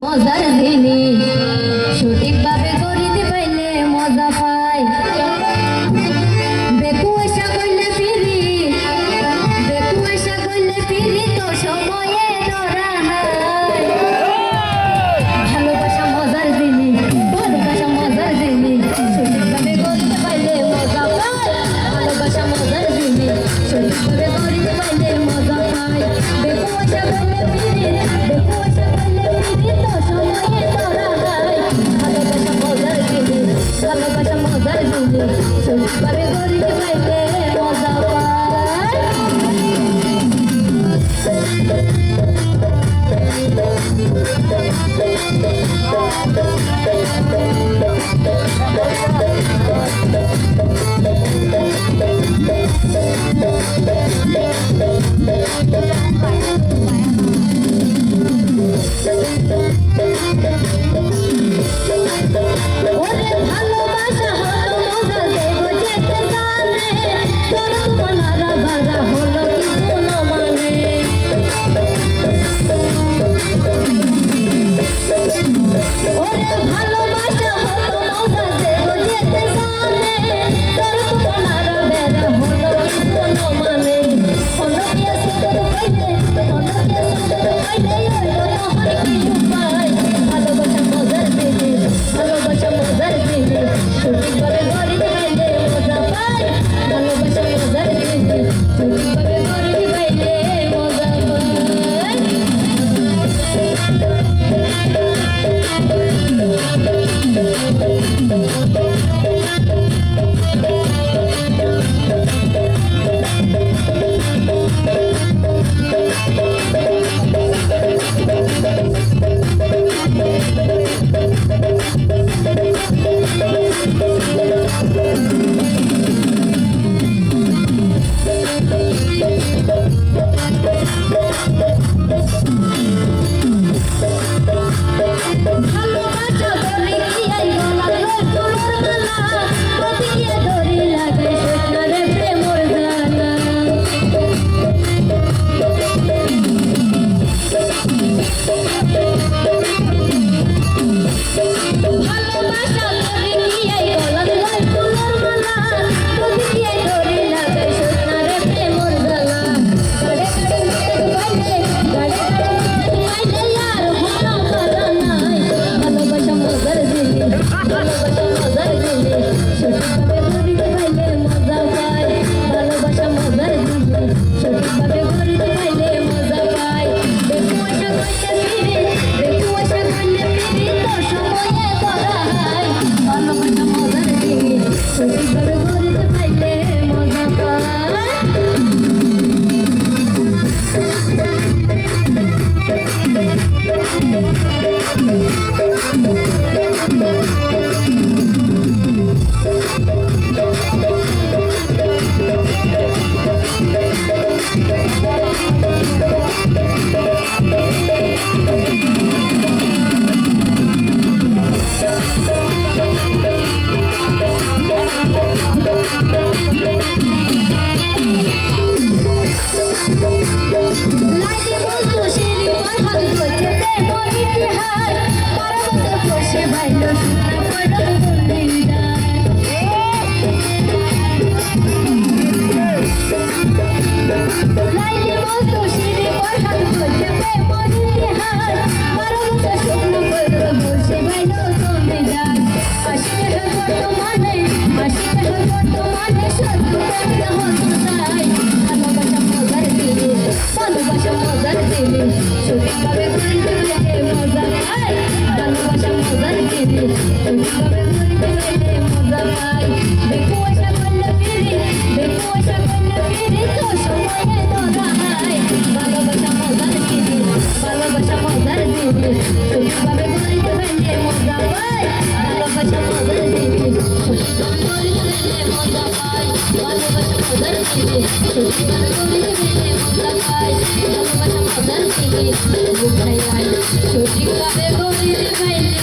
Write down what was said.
মজার জিনিস সঠিকভাবে করিতে পাইলে মজা পায়। বেকু আশা করলে ফিরি, বেকু আশা করলে ফিরি তো সময়ে ধরা হয়। ভালোবাসা মজার জিনিস, ভালোবাসা মজার জিনিস সঠিকভাবে করিতে পাইলে মজা পায়। ভালোবাসা মজার জিনিস সঠিকভাবে করিতে পাইলে মজা পায়। বেকু আশা করলে ফিরি, বেকু আশা করলে ফিরি তো সময়ে ধরা হয়। ভালোবাসা মজার জিনিস, ভালোবাসা মজার জিনিস সঠিকভাবে করিতে পাইলে মজা পায়। ওরে ভালোবাসা হলো মজা দেব যেতে জানে, তোর মনারা ভাড়া হলো কি কোনো মানে। ওরে ভালোবাসা হলো মজা দেব যেতে জানে, তোর মনারা বেড়া হলো কি কোনো মানে। অন্যকে সুন্দর পাইলে, অন্যকে সুন্দর পাইলে হলো নহর কি উপায়। ভালোবাসা মজার জিনিস, ভালোবাসা মজার জিনিস সঠিকভাবে করিতে পাইলে মজা পায়। ভালোবাসা মজার জিনিস সঠিকভাবে করিতে পাইলে মজা পায়। ভালোবাসা বলি কি এই গলা তোর মালা, প্রতিকে ধরি লাগাই সোনারে প্রেমর জ্বালা। ভালোবাসা বলি কি এই গলা তোর মালা, প্রতিকে ধরি লাগাই সোনারে প্রেমর জ্বালা। গাড়ে গাড়ে মুখে পাইলে, গাড়ে গাড়ে মুখে পাইলে আর হলো করা নাই। ভালোবাসা মজার জিনিস, ভালোবাসা মজার জিনিস সঠিকভাবে করিতে পাইলে মজা পায়। ভালোবাসা মজার জিনিস সঠিকভাবে করিতে পাইলে মজা পায়। বেকু আশা করলে ফিরি, বেকু আশা করলে ফিরি তো সময়ে ধরা হয়। ভালোবাসা মজার জিনিস সঠিকভাবে করিতে পাইলে মজা পায়। লাইলি বলতো সিঁড়ি পার হাত ধরতে দে মোর ইতিহাস, পরবত বসে ভাইলো শুকনা পড়ল বন্দিরা। লাইলি বলতো সিঁড়ি পার হাত ধরতে দে মোর ইতিহাস, পরবত শুকনা পড়ল বসে ভাইলো বন্দিরা। আশিকে বর্তমানে, আশিকে বর্তমানে সত্য একটা হতো তাই। ভালোবাসা মজার জিনিস, ভালোবাসা মজার জিনিস সঠিকভাবে করিতে পাইলে মজা পায়। ভালোবাসা মজার জিনিস সঠিকভাবে করিতে পাইলে মজা পায়। বেকু আশা করলে ফিরি, বেকু আশা করলে ফিরি তো সময়ে ধরা হয়। ভালোবাসা মজার জিনিস, ভালোবাসা মজার জিনিস সঠিকভাবে করিতে পাইলে মজা পায়। ভালোবাসা মজার জিনিস সঠিকভাবে করিতে পাইলে মজা পায়। ভালোবাসা মজার জিনিস সঠিকভাবে করিতে পাইলে মজা পায়। ভালোবাসা মজার জিনিস বুঝাই সঠিকভাবে করিতে পাইলে